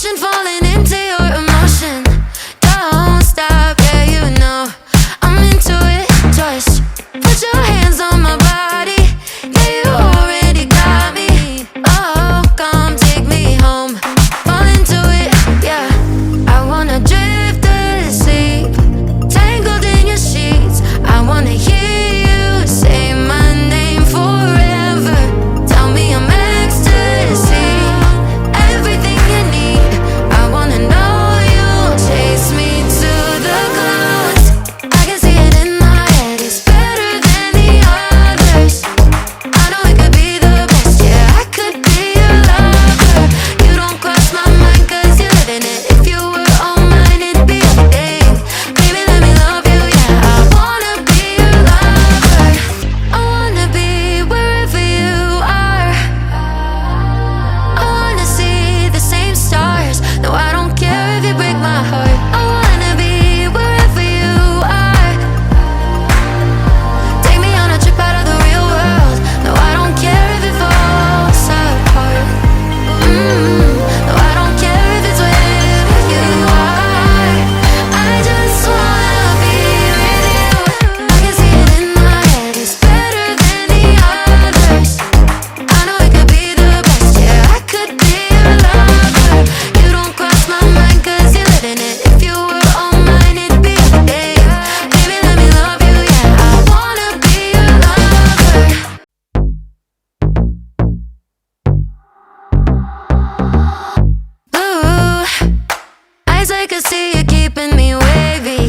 ocean falling into your emotion. Don't stop, yeah, you know I'm into it. Just put your hands on my body. Yeah, you already got me. Oh, come take me home. Fall into it, yeah. I wanna drift asleep, tangled in your sheets. I wanna hear you say my name forever. Tell me I'm ecstasy, everything you need. I wanna know you'll chase me to the clouds. I can see it in my head, it's better than the others. I know it could be the best, yeah, I could be your lover. You don't cross my mind cause you're living it. If you were all mine, it'd be a thing. Baby, let me love you, yeah, I wanna be your lover. I wanna be wherever you are. I wanna see the same stars. No, I don't care if you break my heart. I wanna be wherever you are. Take me on a trip out of the real world. No, I don't care if it falls apart. No, I don't care if it's where you are. I just wanna be with you. I can see it in my head, it's better than the others. I know it could be the best, yeah, I could be your lover. You don't cross my mind cause you're living it. If you were all mine, it'd be a thing. Baby, let me love you, yeah, I wanna be your lover. Ooh, eyes I could see you keeping me wavy.